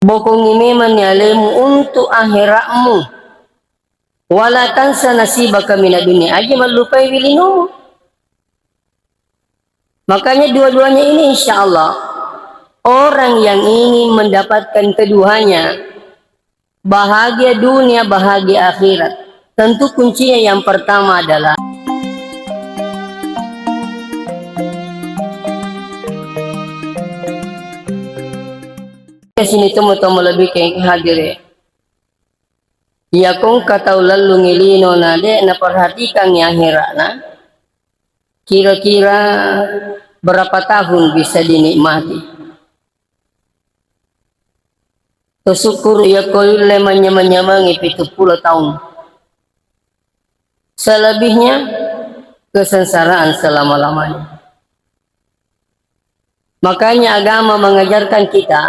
Bokong imeman yalemu untuk akhiratmu. Wala tansa nasibaka minad dunia. Aja melupai wilinu. Makanya dua-duanya ini insya Allah orang yang ingin mendapatkan keduanya, bahagia dunia, bahagia akhirat, tentu kuncinya yang pertama adalah sini temu-temu lebih kayak hadir ya kong kata lalu ngilino nade na perhatikan yang akhirat na kira-kira berapa tahun bisa dinikmati. Syukur ya koi lemanya-manyamangi 70 tahun. Selebihnya kesengsaraan selama-lamanya. Makanya agama mengajarkan kita,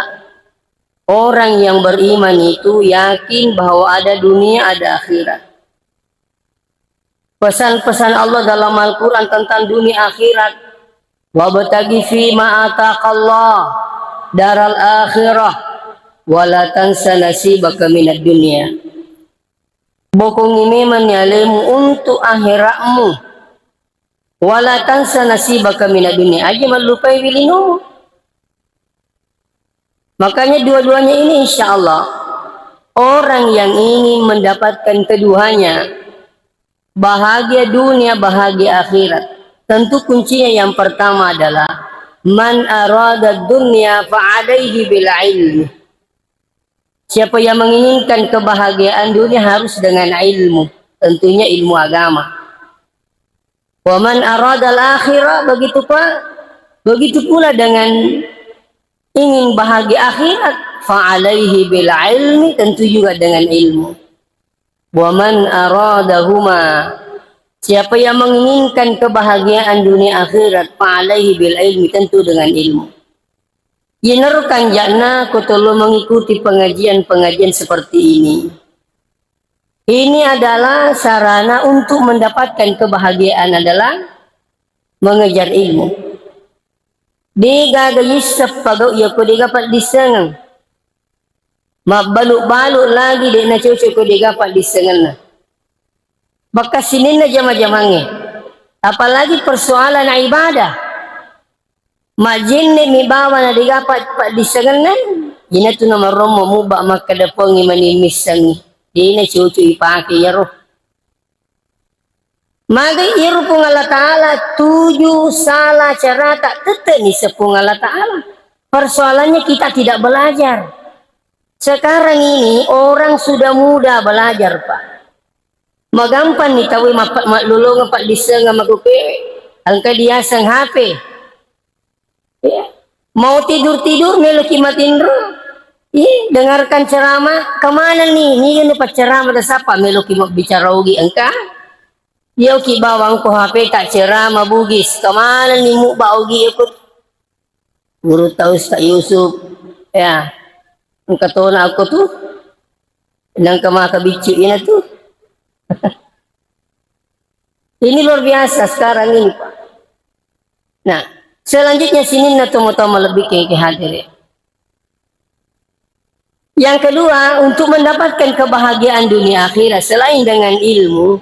orang yang beriman itu yakin bahwa ada dunia, ada akhirat. Pesan-pesan Allah dalam Al-Quran tentang dunia akhirat, wabtaghi fima ataqallah daral akhirah wala tansa nasibaka minad dunia. Bokong imeman yalemu untuk akhiratmu. Wala tansa nasibaka minad dunia. Aja melupai wilinu. Makanya dua-duanya ini insya Allah orang yang ingin mendapatkan keduanya, bahagia dunia, bahagia akhirat, tentu kuncinya yang pertama adalah man arada dunya fa'alaihi bil ilmi. Siapa yang menginginkan kebahagiaan dunia harus dengan ilmu, tentunya ilmu agama. Wa man arada al-akhirah, begitu pula dengan ingin bahagia akhirat, fa'alaihi bil ilmi, tentu juga dengan ilmu. Wa man aradahuma, siapa yang menginginkan kebahagiaan dunia akhirat, fa'alaihi bil ilmi, tentu dengan ilmu. Yenerkan jana kutulu mengikuti pengajian-pengajian seperti ini. Ini adalah sarana untuk mendapatkan kebahagiaan adalah mengejar ilmu. Diga gayisap pagaw ya ko diga pat disengang. Mabaluk-baluk lagi di na cucu ko diga pat disengang na. Baka sinin na jama-jamangi. Apalagi persoalan ibadah. Majin ni mi bawa na digapat pa disengang na. Ina tu na maromo mo ba makadapongi manimisangi. Di na cucu ipake yaro. Magay iro pong Allah Ta'ala, tujuh salah cara tak tetap ni sepung Allah Ta'ala. Persoalannya kita tidak belajar. Sekarang ini orang sudah mudah belajar, Pak. Magampan ni tawi maklulungan pak disengang makupi. Angka dia sang HP. Ya. Mau tidur-tidur melaki matindro. Dengarkan ceramah. Kemana nih? Ini kan ceramah ada siapa? Melaki bicara ugi angka. Dia ki bawang ko HP tak ceramah bugis. Kemana nih mu baugi ikut? Guru tahu Ustaz Yusuf. Ya. Angka tona aku tuh. Nang kemaka bicu ini tuh. Ini luar biasa sekarang ini, Pak. Nah, selanjutnya sini na tomo-tomo lebih ke hadir. Yang kedua, untuk mendapatkan kebahagiaan dunia akhirat selain dengan ilmu,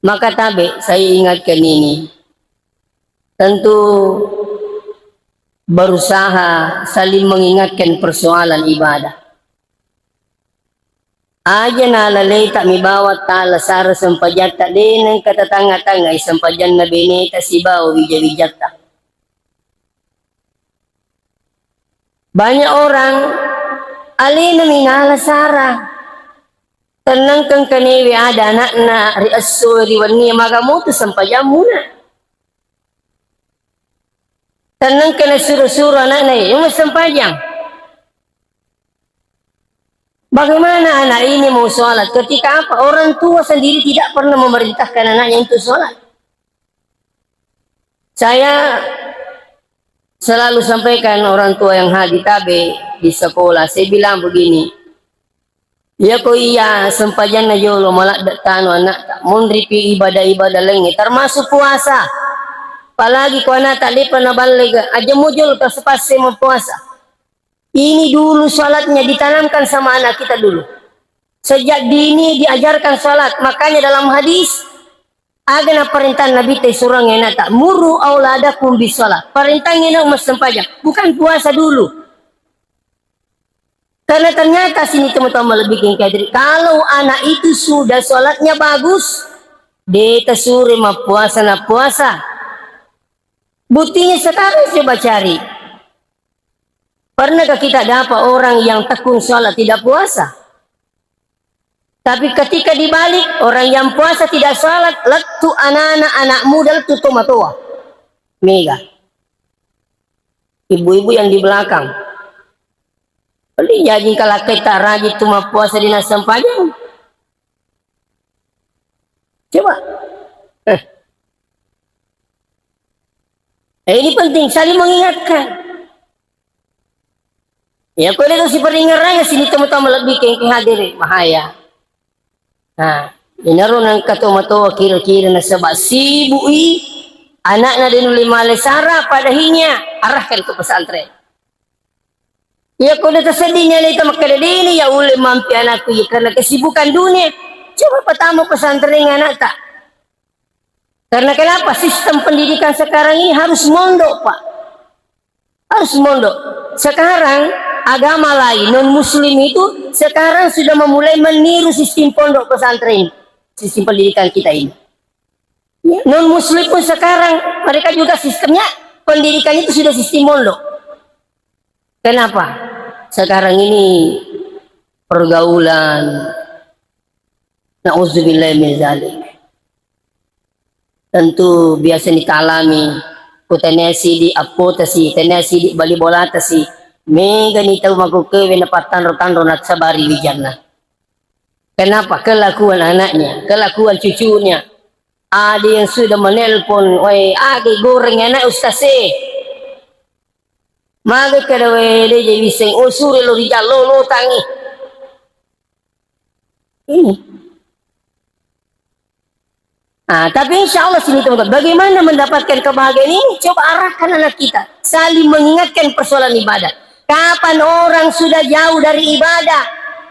maka tabe saya ingatkan ini. Tentu berusaha saling mengingatkan persoalan ibadah. Aja na lalay tak mibawa tala sara sampajata din ng katatanga-tanga isampajan na bineta sibaw wija-wijata. Banyak orang alina minala sara. Tenang kang kaniwi ada anak na riaso riwani magamuto sampajam muna. Tenang kana suru-suru anak na yung sampajang. Bagaimana anak ini mau sholat ketika apa? Orang tua sendiri tidak pernah memerintahkan anaknya untuk sholat. Saya selalu sampaikan orang tua yang hadir tabe di sekolah. Saya bilang begini. Ya ko iya sempajan na jolo malak tano anak. Mundripi ibadah-ibadah lainnya termasuk puasa. Apalagi ko anak tak lipat na balik. Aja mujul ka sepasi mo puasa. Ini dulu sholatnya ditanamkan sama anak kita dulu. Sejak dini diajarkan sholat. Makanya dalam hadis agana perintah Nabi teh surang yang tak muru auladakum bis sholat. Perintah ngena umat sempajang. Bukan puasa dulu. Karena ternyata sini teman-teman lebih kadri. Kalau anak itu sudah sholatnya bagus, dia sore mah puasa na puasa. Buktinya sekarang coba cari. Pernahkah kita dapat orang yang tekun sholat tidak puasa? Tapi ketika dibalik, orang yang puasa tidak sholat, letu anak muda letu tomatua. Mega. Ibu-ibu yang di belakang. Jadi kalau kita rajin cuma puasa di nasam panjang. Coba. Ini penting, saling mengingatkan. Ya, kalau itu si peringarannya sini teman-teman lebih ke hadir bahaya. Nah, inaron ang katomato kira-kira na sabah sibui anak na din lima lesara padahinya arahkan ke pesantren. Ya kalau tersedihnya itu makadadini ya uli mampi anakku ya karena kesibukan dunia. Coba pertama pesantren anak tak. Karena kenapa sistem pendidikan sekarang ini harus mondok pak. Harus mondok. Sekarang agama lain non muslim itu sekarang sudah memulai meniru sistem pondok pesantren, sistem pendidikan kita ini. Ya, non muslim pun sekarang mereka juga sistemnya pendidikan itu sudah sistem pondok. Kenapa? Sekarang ini pergaulan, na'udzubillah min zalik. Tentu biasa ditalami, kutanesi di apotasi, tenesi di bali bolatasi. Mega ni tahu makukewe na patanro-tanro na sabari wijana. Kenapa? Kelakuan anaknya, kelakuan cucunya. Ada yang sudah menelpon, woi, agi goreng anak ustaz Maga kada wede jadi sing usuri lo rijal lo tangi. Ini. Tapi insya Allah sini teman-teman, bagaimana mendapatkan kebahagiaan ini? Coba arahkan anak kita, saling mengingatkan persoalan ibadah. Kapan orang sudah jauh dari ibadah,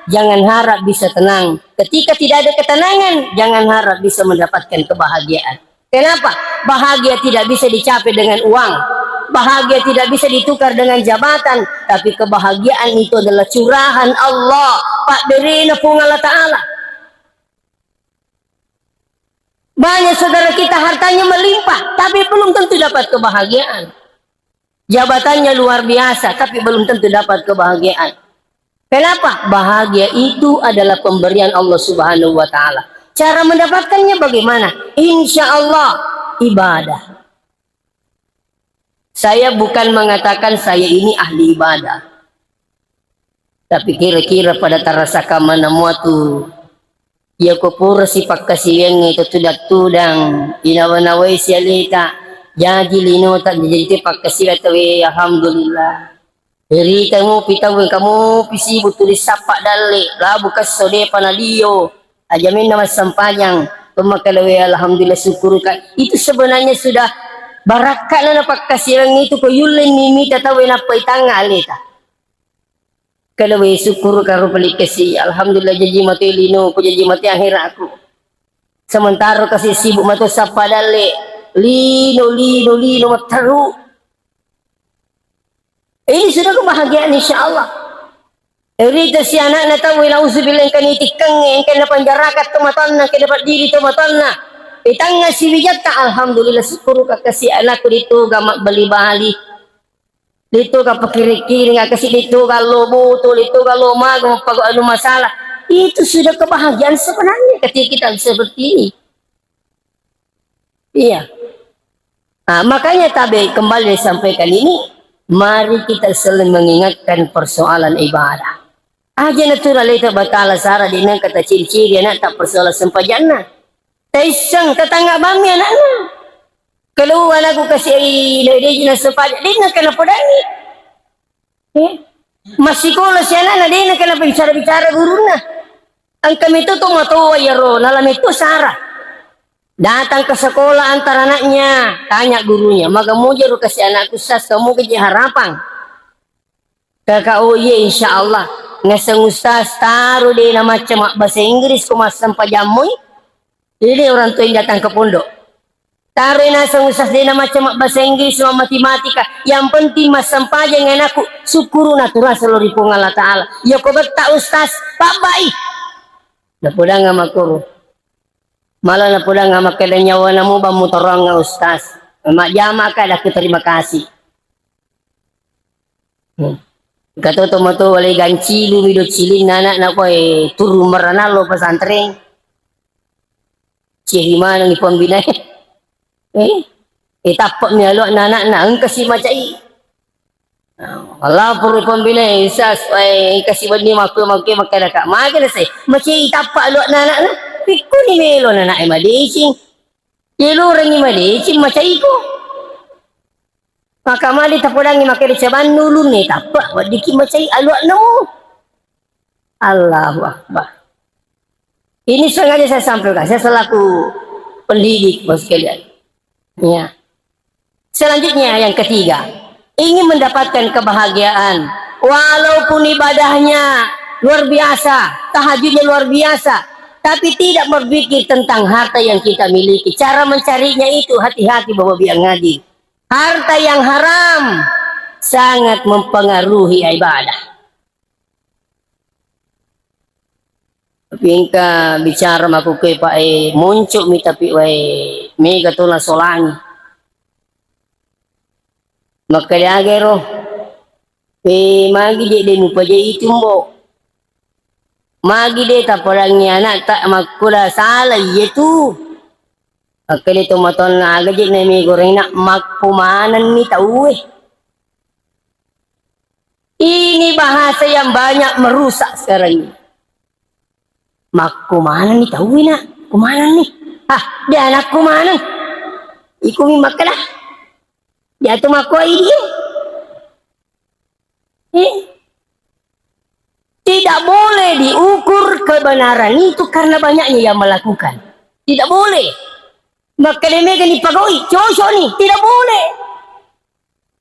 jangan harap bisa tenang. Ketika tidak ada ketenangan, jangan harap bisa mendapatkan kebahagiaan. Kenapa? Bahagia tidak bisa dicapai dengan uang. Bahagia tidak bisa ditukar dengan jabatan. Tapi kebahagiaan itu adalah curahan Allah. Pak Berina pun Allah Ta'ala. Banyak saudara kita hartanya melimpah, tapi belum tentu dapat kebahagiaan. Jabatannya luar biasa, tapi belum tentu dapat kebahagiaan. Kenapa? Bahagia itu adalah pemberian Allah Subhanahu wa Ta'ala. Cara mendapatkannya bagaimana? Insya Allah ibadah. Saya bukan mengatakan saya ini ahli ibadah, tapi kira-kira pada terasa kamana muatu ya kupura si pakkasiyeng itu tudang inawanaway siyalita jadi linutan jadi pakkasiyat we alhamdulillah. Herita mo pitawin kamu pisi butulis sapa dali labu kasode panaliyo ajamin nama sampanyang pemakalawe alhamdulillah syukur ka itu sebenarnya sudah barakah na pakkasiyeng itu ko yulin mimi tatawe na paitanga alita. Kalau syukur karo balik kasi alhamdulillah jadi mati lino ko jadi mati akhir aku. Sementara kasi sibuk mato sa padale lino mataru. Ini sudah kebahagiaan insyaallah. Erita si anak na tahu lauzubillah kanitik kang kan panjarakat tumatan na dapat diri tumatan na. Itanga si wijat ka alhamdulillah syukur ka kasi anak ko dito gamak bali-bali. Dito ka pakiri-kiri nga kasi dito ka lobo to dito ka lomag pag ano masalah itu sudah kebahagiaan sebenarnya ketika kita seperti ini. Iya. Makanya tabi kembali disampaikan ini, mari kita selalu mengingatkan persoalan ibadah. Aja natural itu batala sara di nang kata ciri-ciri anak tak persoalan sempajana. Taisang tetangga bami anaknya. Keluar aku kasih dia sepadak dia nak kena podani. Masih sekolah si anak dia nak kena bicara guru na. Ang kami itu tuh matawa ya ro, nalam itu Sarah. Datang ke sekolah antar anaknya, tanya gurunya, maga mo jero kasih anakku sas kamu kerja harapan. Kakak uye insyaallah ngasang ustaz taruh dia nama macam bahasa Inggris kumasam pajamoy. Jadi orang tua yang datang ke pondok. Taruh ngasang ustaz dia nama macam bahasa Inggris sama matematika. Yang penting masam paja dengan aku syukuru natural seluruh pung Allah Ta'ala. Ya kau bertak ustaz babai. Na pudang nga makuru. Malah na pudang nga makilanyawa na mo ba mo torong nga ustaz. Majama ka aku terima kasih. Katoto mo to walay gancili midot siling nana na ko turu maranalo pesantren. Cihima nang ipambinay. Tapak mi alo nana na ang kasi macai. Allah puri pambinay sas kasi bani maku makaka. Magana say macai tapak alo nana na. Piku ni melo nana madicing. Yelo rangi madicing macai ko. Maka mali tapudangi makiri caban nulun ni tapak wadiki macai aluak no. Allahu Akbar. Ini sengaja saya sampaikan. Saya selaku pendidik bos sekalian. Ya. Selanjutnya yang ketiga, ingin mendapatkan kebahagiaan walaupun ibadahnya luar biasa, tahajudnya luar biasa, tapi tidak berpikir tentang harta yang kita miliki. Cara mencarinya itu hati-hati Bapak biang ngaji. Harta yang haram sangat mempengaruhi ibadah. Pingka bicara maku ke pak muncul mi tapi mega tola solangi. Maka dia agero. Magi dia mu paje itu mbo. Magi dia tak perangnya anak tak makuda salah itu. Akali tumaton na agad na may goreng na magpumanan ni tahu. Ini bahasa yang banyak merusak sekarang ini. Magpumanan ni tahu na. Kumanan ni. Dia anak kumanan. Ikumi makalah. Dia tu makwa ini. Tidak boleh diukur kebenaran itu karena banyaknya yang melakukan. Tidak boleh. Maka demikian dipagoi, cocok nih, tidak boleh.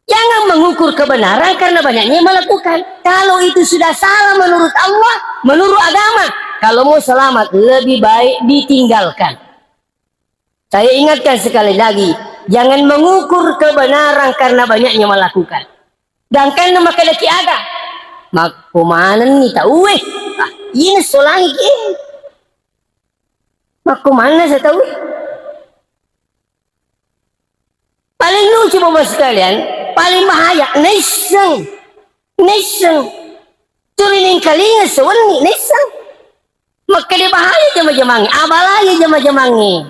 Jangan mengukur kebenaran karena banyaknya yang melakukan. Kalau itu sudah salah menurut Allah, menurut agama, kalau mau selamat lebih baik ditinggalkan. Saya ingatkan sekali lagi, jangan mengukur kebenaran karena banyaknya melakukan. Dan karena maka laki ada, mak kumanan nih tahu ini solangi ini. Mak kumanan saya tahu. Paling lucu bapak sekalian, paling bahaya, neseng. Turining kalinga sewengi, neseng. Maka dia bahaya jama-jamangi, abalaya jama-jamangi.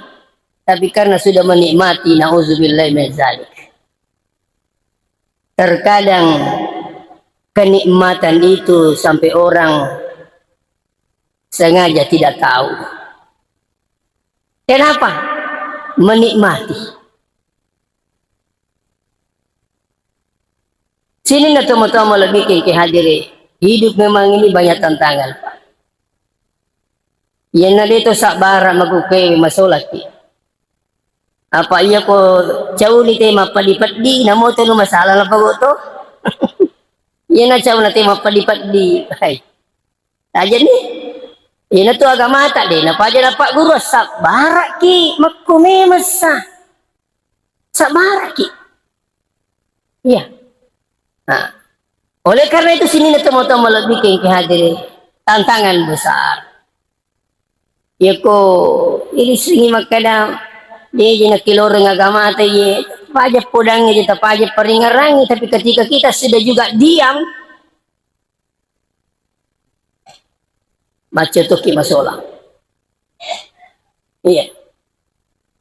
Tapi karena sudah menikmati, na'udzubillahi min dzalik. Terkadang kenikmatan itu sampai orang sengaja tidak tahu. Kenapa? Menikmati. Sini na tama-tama lebih ke hadiri. Hidup memang ini banyak tantangan. Yan na dito sa bara magukay masolat. Apa iya ko jauh ni tema padi-padi namo to no masalah na pagoto. Yan na jauh na tema padi-padi. Hai. Aja ni. Yan na to agama ta de na paja na pak guru sa bara ki makkume masa. Sa bara ki. Iya. Nah, oleh karena itu sini na tamo-tamo lebih ke hadirin tantangan besar. Ya ko ini singi makada dia jina kiloreng agama ate ye pajak podangnya jita pajak peringarangi tapi ketika kita sudah juga diam baca tuki masola. Iya.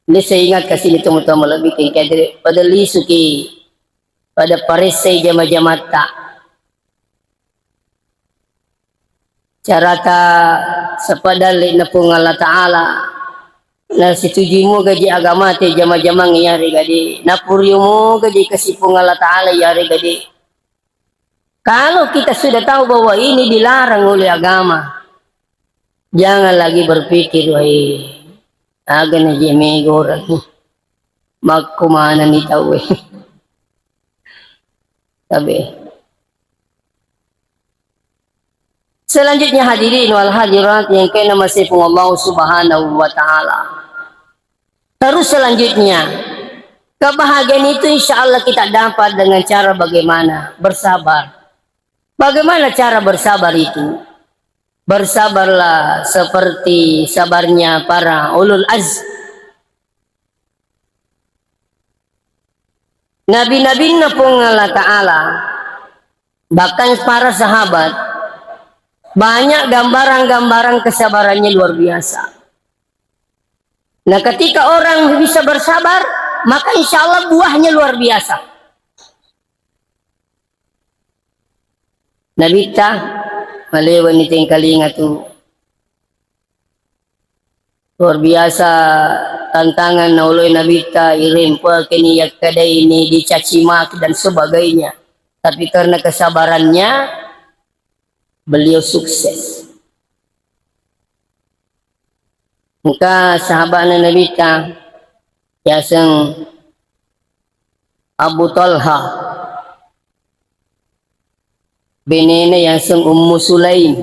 Ini saya ingat kasih ini tamo-tamo lebih ke hadirin pada lisuki pada parisai jama-jama tak carata sepadali na pung Allah Ta'ala na situjumu gaji agama te jama-jama ngiyari gadi napuriumu gaji kasih pung Allah Ta'ala yari gadi. Kalau kita sudah tahu bahwa ini dilarang oleh agama, jangan lagi berpikir agan aja megorang magkumana ni tahu. Sabi, Selanjutnya hadirin wal hadirat yang kena masih Allah Subhanahu wa taala. Terus selanjutnya, kebahagiaan itu insya Allah kita dapat dengan cara bagaimana? Bersabar. Bagaimana cara bersabar itu? Bersabarlah seperti sabarnya para ulul azm. Nabi-nabi pun Allah Ta'ala, bahkan para sahabat, banyak gambaran-gambaran kesabarannya luar biasa. Nah, ketika orang bisa bersabar, maka insya Allah buahnya luar biasa. Nabi ta malewan ni ting kalinga tu luar biasa tantangan na uloy Nabi ta irempa kini yak kadai ini dicaci maki dan sebagainya. Tapi karena kesabarannya beliau sukses. Maka sahabat Nabi ta yaseng Abu Talha benena yaseng Ummu Sulaim.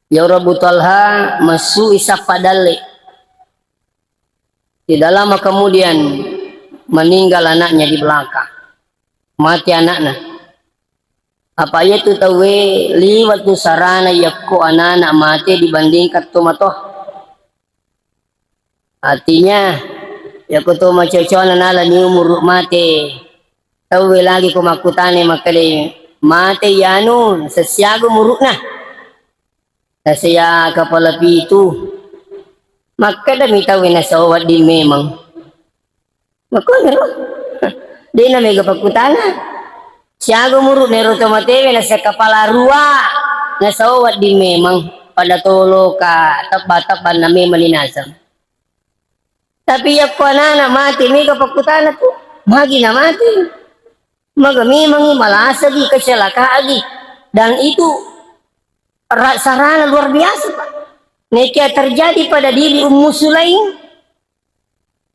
Ya Abu Talha masu isa padale. Tidak lama kemudian meninggal anaknya di belakang. Mati anaknya. Apa itu tahu liwat tu sarana yakko anak mati dibandingkan tomatoh. Artinya yakko tu macam nala ni umur mati. Tahu lagi ko makutane makale mati yanu sesiago muruk na. Saya kepala pitu. Maka dami tahu na sawat di memang. Maka nero. Di na mega pakutana. Siago muruk nero tomatewe na sa kepala rua. Na sawat di memang. Pada tolo ka tapat-tapat na memang linasam. Tapi ya ko na mati mega pakutana tu. Magi na mati. Maga memang malasa di kecelakaan di. Dan itu sarana luar biasa Pak. Nekia terjadi pada diri Ummu Sulaim.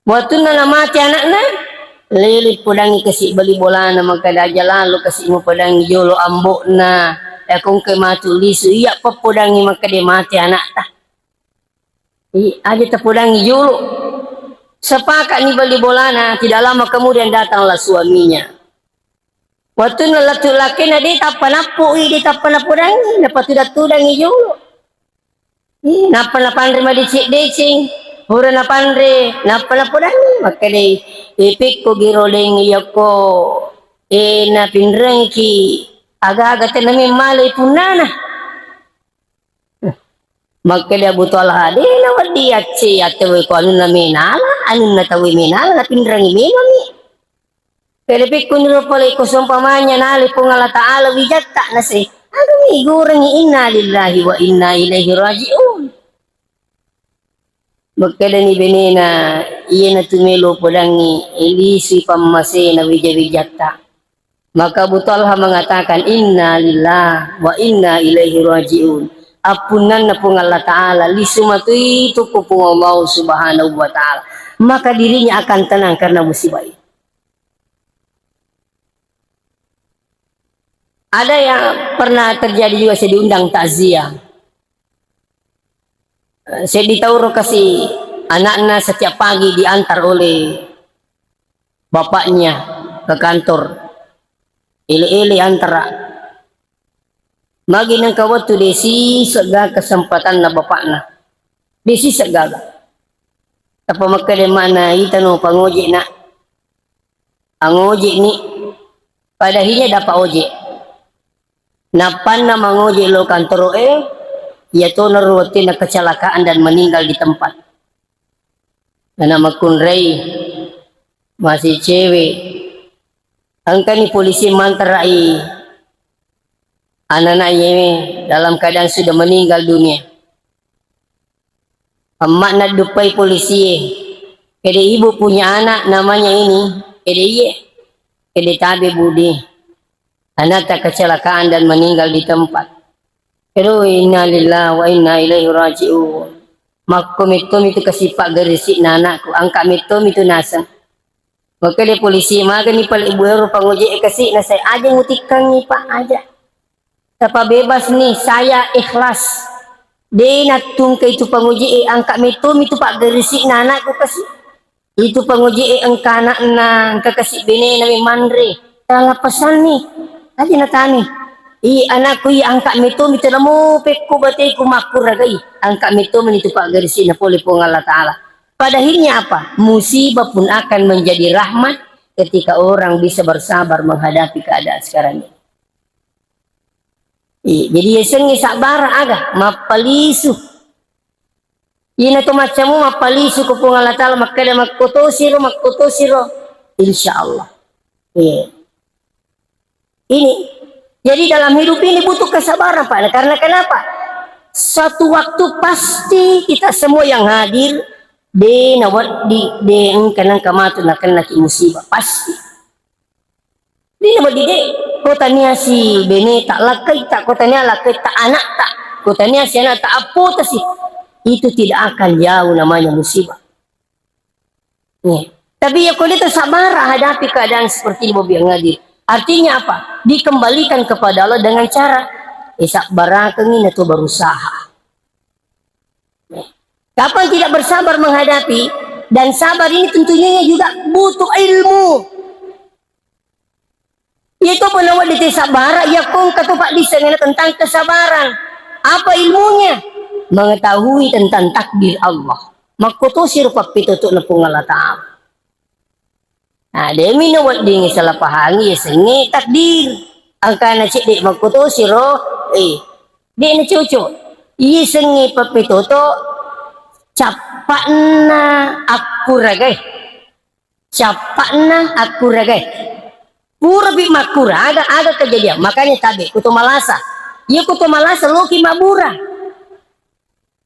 Waktu na mati anaknya, lilit pudangi kasih beli bola na magkadaja lalu kasih mo pudangi yolo ambok na. Kung kay matulisu iya pa pudangi magkade mati anak ta. Aja ta pudangi yolo. Sepakat ni beli bola na, tidak lama kemudian datanglah suaminya. Waktu nalatu laki na di tapanapu di tapanapudang dapat tidak tudang iyo. Napanapanre madicik-dicing, hura napanre napanapudang makali ipik ko giroling iyo ko napinrang ki aga-aga tanami malay punana. Makali abutol hadi nawad di atsi atawi ko ano na minala, ano na tawi minala napinrang imimami. Pilipik ko nilo pala ikusumpamanya nali po nga Allah Ta'ala wijatta na si agami igurang inna lillahi wa inna ilaihi raji'un. Magkala ni benena iya na tumilo po lang ilisi pamase na wijatta. Maka Butalha mengatakan inna lillahi wa inna ilaihi raji'un. Apunan na po nga Allah Ta'ala lisumatuy ito po po Allah Subhanahu wa Ta'ala. Maka dirinya akan tenang karena musibah itu. Ada yang pernah terjadi juga saya diundang takziah. Saya ditaruh kasih anaknya setiap pagi diantar oleh bapaknya ke kantor. Ili-ili antara. Magi nang kawatu desi sega kesempatan na bapaknya. Desi sega. Tapi makanya mana itano pangoji na. Ang oji ni padahinya dapat oji. Napan na manguji lo kantoro yaitu naruti na kecelakaan dan meninggal di tempat. Na makunray masih cewek. Ang kani polisi mantarai anak-anaknya dalam keadaan sudah meninggal dunia. Emak na dupai polisi. Kede ibu punya anak namanya ini. Kede iye. Kede tabi budi. Anak tak kecelakaan dan meninggal di tempat. Pero inna lillahi wa inna ilaihi raji'un. Makumitum itu kesipak gerisik na anakku. Ang kamitum itu nasa. Maka dia polisi maga ni pala ibu ero panguji kasih na saya aja ngutikang ni pak aja. Tapa bebas nih, saya ikhlas. Di natung ke itu penguji angka mitum itu pak gerisi anak ko kasi. Itu penguji angka anak na angka kasi bini nami mandre. Tala pesan nih. Aja natani. Anakku angka mitum itu namu pekku batai ku makur ragai. Angka mitum itu pak gerisi na poli pong Allah Ta'ala. Pada akhirnya apa? Musibah pun akan menjadi rahmat ketika orang bisa bersabar menghadapi keadaan sekarang ini. Jadi sengi sabar aga mapalisu. Ina to macamu mapalisu ko pong Allah Ta'ala makada makutosiro insyaallah. Ini jadi dalam hidup ini butuh kesabaran Pak. Karena kenapa? Suatu waktu pasti kita semua yang hadir di nawat di kanang kamatu na kanaki musibah pasti. Di nawat di kotanya si bene tak lakai tak kotanya lakai tak anak tak kotanya si anak tak apa tak sih itu tidak akan jauh namanya musibah. Tapi ya kalau itu sabar hadapi keadaan seperti ini Bobi yang hadir. Artinya apa? Dikembalikan kepada Allah dengan cara isak barakengin atau berusaha. Kapan tidak bersabar menghadapi dan sabar ini tentunya juga butuh ilmu. Itu penawar di sabara ya kong katupak disengena tentang kesabaran. Apa ilmunya? Mengetahui tentang takdir Allah. Makutosir papitutuk na pong Allah Ta'ala. Nah, demi nawat di salah pahangi ya sengi takdir. Angka na cik di makutosir di na cucu. Iya sengi papitutuk capak na aku ragay. Capak na aku ragay. Pura bi makura aga kejadian makanya tabe kutu malasa ya kutu malasa loki mabura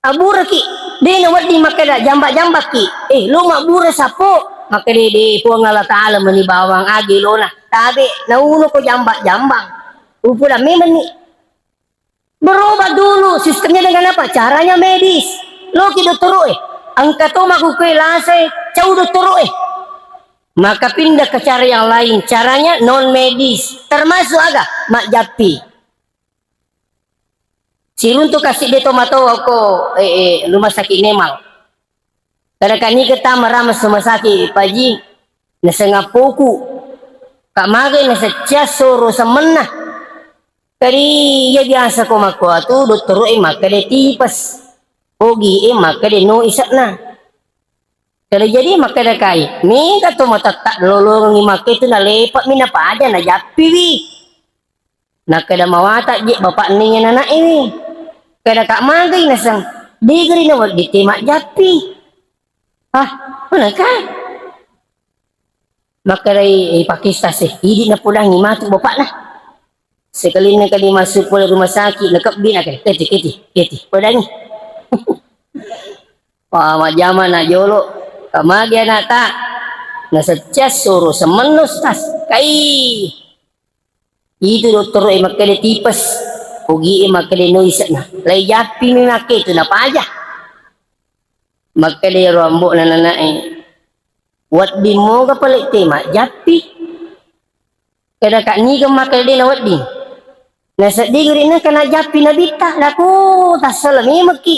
abura ki de na wadi makada jambak ki lo mabura sapo makade de puang Allah Ta'ala menibawang agi lo na tabe na uno ko jambak upura memang ni berubah dulu sistemnya dengan apa caranya medis loki dokter angka to makukai lase cau dokter maka pindah ke cara yang lain, caranya non medis, termasuk agak mak japi. Silun tu kasih dia tomato ako rumah sakit Nemal. Karena kani kita meramas rumah sakit paji nasa ngapoku, kamagay nasa soro sa menah. Kari ya biasa ko makuha tu dokter makade tipas, ogi makade no isak na. Kalau jadi makada kai, ni kato matatak lolong ni makai tu na lepak mina pa aja na japi wi. Nak kada mawata je bapak ni yang anak ini. Kada kak magai nasang digeri na wad ditemak japi. Mana kai? Makada Pakistan sih, idi na pulang ni matu bapak nah. Sekali na kali masuk pula rumah sakit, nakap bin akan keti, pada ni. Majaman na jolo. Kamagya nata nasa chest soro sa manos tas kai itu dokter makade tipas ugi makade noisa na lay japi mi makito na paja makade rombo na nanae wat di mo ka palit tema japi kada ka ni ka makade na wat di nasa digri na kana japi na bita laku tasalami maki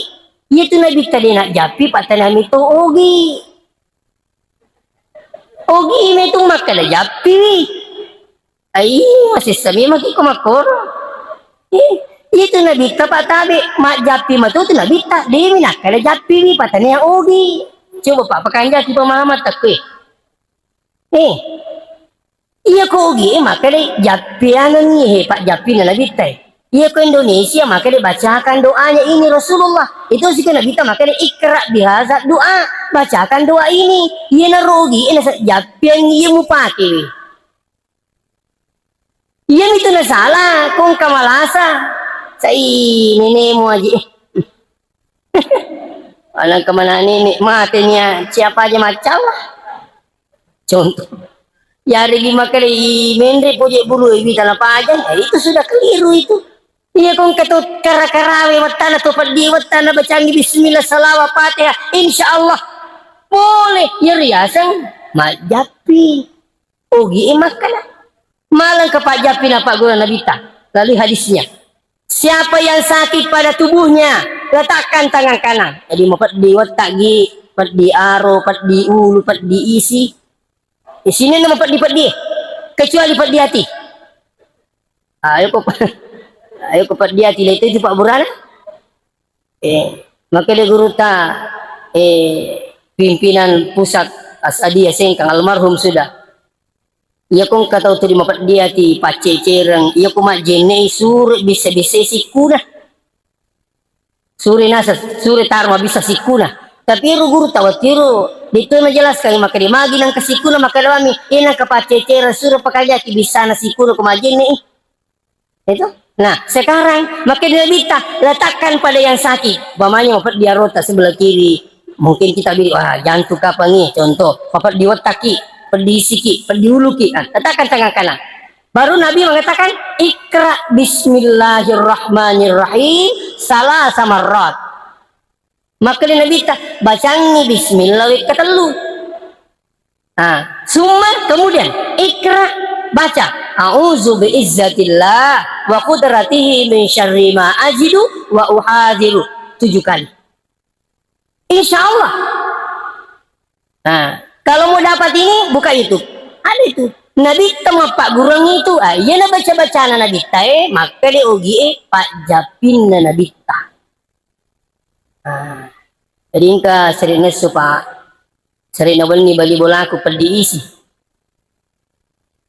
itu na bita di na japi patanami to ugi Ogi may itong makala japi. Ay, masisami makikumakor. Ito nabita pa tabi. Japi matuto nabita. Di minakala japi. Patani ang ogi. Coba pa, pakanja ki pamahamat ako iya ko ogi makala japi anan niya. Pak japi na nabita Iya ko Indonesia makanya bacakan doanya ini Rasulullah. Itu sih kena kita makanya ikra bihaza doa. Bacakan doa ini. Iya na rogi, ina japian iya mo pakai. Iya itu na salah kung kamalasa. Sa nene mo aja. Walang kemana nene mati niya siapa aja macam lah. Contoh. Yari di makanya mendre pojok bulu ibi tanah pajan. Itu sudah keliru itu. Iya kung katut karakarawi watana tupad di watana bacangi bismillah salawa fatihah insyaallah boleh ya riasang majapi ugi makana malang kapajapi na pak guna nabita lalu hadisnya Siapa yang sakit pada tubuhnya, letakkan tangan kanan. Jadi mau di otak gi, di aro, di ulu, di isi. Di sini nama di kecuali di hati. Ayo kok ayo kok di hati itu Pak Burana. Maka dia guru pimpinan pusat Asadiyah Sengkang almarhum sudah. Ia kong kata tu di mapat dia ti pace cereng. Ia kong majene sur bisa sikuna. Suri nasa suri tarma bisa sikuna. Tapi guru tahu tiru itu menjelaskan maka dia magi nang kesikuna maka dawami ina ke pace cereng sur pakai ki bisa na sikuna kong majene. Itu. Nah sekarang maka dia minta letakkan pada yang sakit. Bamanya mapat dia rota sebelah kiri. Mungkin kita bilang wah jantung apa nih contoh. Mapat di otaki. Pedisiki, pedihuluki, letakkan tangan kanan. Baru Nabi mengatakan, Ikra bismillahirrahmanirrahim, salah sama rot. Maka Nabi bacangi bismillah kata lu. Summa kemudian Ikra baca, A'udzu biizzatillah wa qudratihi min syarri ma ajidu wa uhadiru 7 kali. Insya Allah. Kalau mau dapat ini buka YouTube. Ada itu. Nabi tema Pak Gurang itu. Iya na baca-baca na Nabi maka dia ugi Pak Japin na Nabi jadi ingka sering nesu Pak. Sering na ni bali bola aku diisi.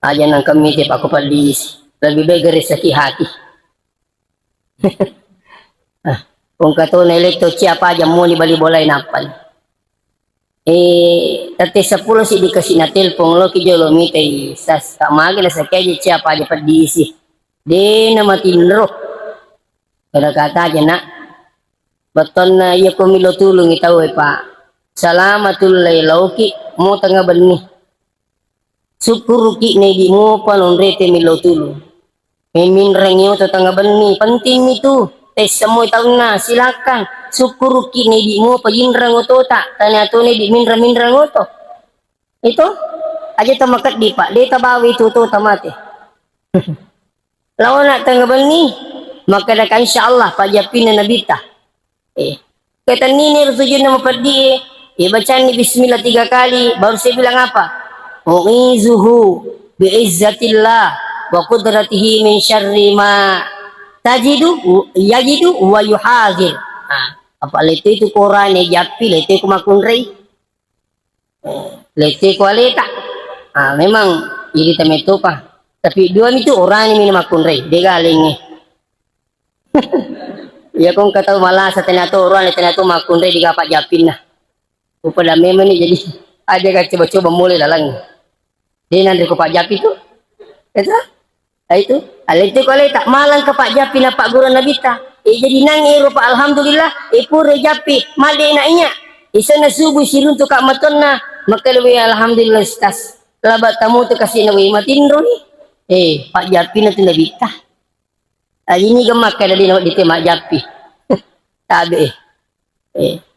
Aja nang kami Pak aku diisi. Lebih baik garis sakit hati. Kung kato na elekto siapa aja mau ni bali bola inapan. Tati 10 sih dikasih na telepon lo kijolo mitay sas kamagi na sa kaya siapa aja diisi. Di na matinro. Kada kata aja nak. Beton na iya kumilo tulong itaw Pak. Salamatul laylauki mo tanga bani. Syukuruki na di mo panonrete milo tulong. Min rengyo to tanga bani. Penting itu. Tes semua tahu na silakan. Syukuruki ni di mo pajinrang oto tak tanya tu ni di minra oto itu aja tamakat di Pak dia tabawi tu tamate lawan nak tanggapan ni maka dah insyaallah Pak Japin na Nabi ta kata ni rusujun nama perdi baca ni bismillah 3 kali baru saya bilang apa u'izuhu biizzatillah wa qudratihi min syarri ma yajidu wa yuhazir. Apa lete itu koran ni japi lete ko makunrei lete ko aleta memang ini temeto pa tapi dua itu orang ni makunrei de galing ya kong kata malah sa tenato orang tenato makunrei di Pak Japin na upada memang ni jadi ada coba-coba mulai dalang dia nanti ko Pak Japi tu itu alete ko aleta malang ke Pak Japi na Pak Guru Nabita jadi nang Pak alhamdulillah pure japi made na inya isana subuh sirun tu kak matonna maka lewi alhamdulillah stas labat tamu tu kasih nawi matinro ni Pak Japi na tu nabita ini gemak kada di tema Japi tabe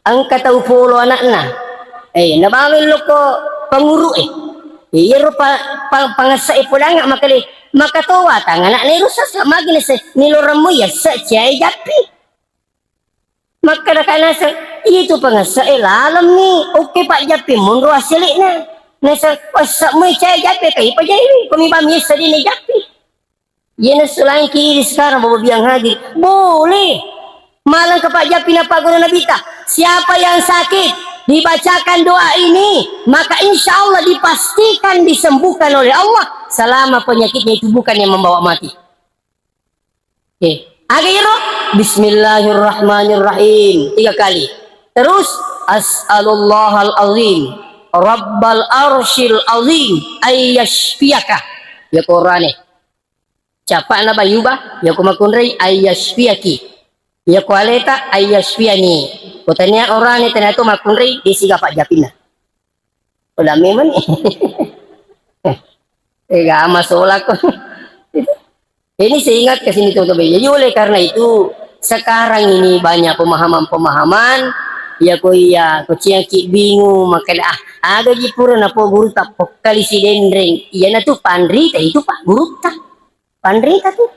ang kata upulo anak na nabawin lo ko panguru iya rupa pangasa ipulanga maka towa tangan anak ni rusas magi niloramo ya sa chay Japi maka nakanasa itu pangasa lalam ni okay Pak Japi munro asili na nasa wasa mo chay Japi kay pa jay kumibami sa din ni Japi yan na sulaing kiri sekarang bababiyang hadir boleh malang ke Pak Japi na Pak Guru Nabita siapa yang sakit dibacakan doa ini maka insya Allah dipastikan disembuhkan oleh Allah selama penyakitnya itu bukan yang membawa mati. Akhirnya Bismillahirrahmanirrahim 3 kali terus as'alullahal azim rabbal arshil azim ayyashfiyaka ya Qur'ane capa na bayuba ya kumakunrei ayyashfiyaki ya kualeta ayyashfiyani kotanya orang ni tenato makunrei disiga Pak Japin na udah memang gak masalah kok ini saya ingat ke sini tuh jadi oleh karena itu sekarang ini banyak pemahaman-pemahaman ya kociyaki bingung makanya ada jipura na po guru tak kali si dendreng iya na tuh pandrita itu Pak guru tak pandrita tuh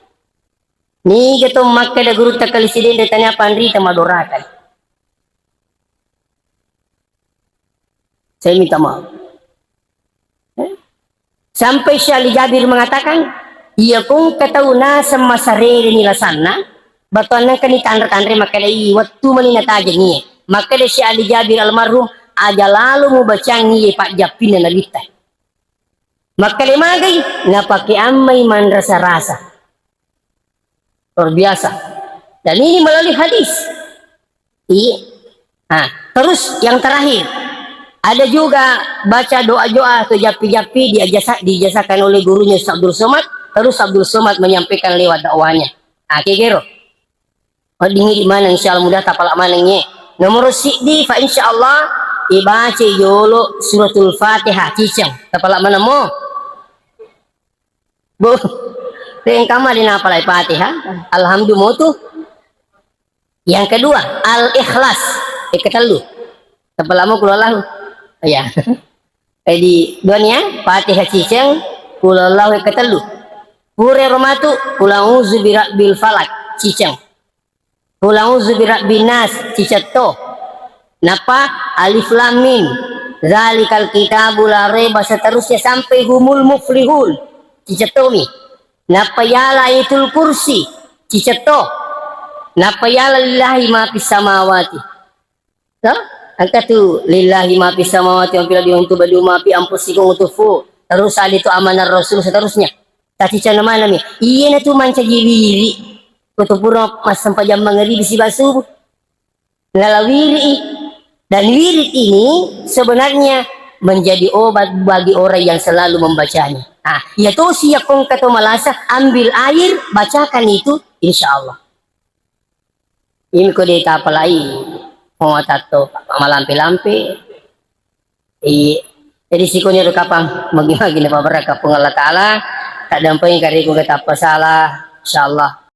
Ni gato makka da guru takalisiden da tanya pandri tamadorakan. Saya minta maaf. Sampai Syekh Jabir mengatakan, iya kung katauna sama sarere nila sana, batuan nang kanita andre maka dai waktu malina taja ni. Maka da Syekh Jabir almarhum aja lalu mo bacang ni Pak Japin na nalita. Maka limagay napaki amay man rasa-rasa. Luar biasa. Dan ini melalui hadis. Iya. Nah, terus yang terakhir, ada juga baca doa-doa atau japi-japi dijasakan oleh gurunya Abdul Somad. Terus Abdul Somad menyampaikan lewat dakwahnya. Nah, kira oh, di mana insya Allah mudah tapalak manangnya. Nomor sidi fa insya Allah ibaca yolo suratul Fatihah cicang. Tapalak mana mo? Bu, yang kama di napalay Fatihah. Alhamdulillah tuh. Yang kedua al-ikhlas. Ikatalu. Tapalak mo kulallahu. Ya. Di dunia Fatihah cicang kulallahu ikatalu. Pure romatu kulanguzu birabbil falak cicang. Kulanguzu birabbin nas cicatto. Napa alif lam mim. Zalikal kitabul la raiba seterusnya sampai humul muflihun cicatto mi. Napa yala itul kursi cicatto. Napa yala lillahi ma fis samawati. Angka tu lillahi ma fis samawati wa fil ardi wa antum badu ma fi anfusikum utufu. Terus ada itu amanah Rasul seterusnya. Tadi cina mana mi? Iya na tu manca jiwiri. Kutupura mas sampai jam mangeri bisi basuh. Lalawiri. Dan wirid ini sebenarnya menjadi obat bagi orang yang selalu membacanya. Nah, yaitu siyakong kata malasa ambil air bacakan itu insya Allah. Ini ko di tapalai. Tato malampi-lampi. Jadi sikonya kapang magi-magi na pabaraka pung Allah Ta'ala tak dampay kari ko kata pasalah insyaallah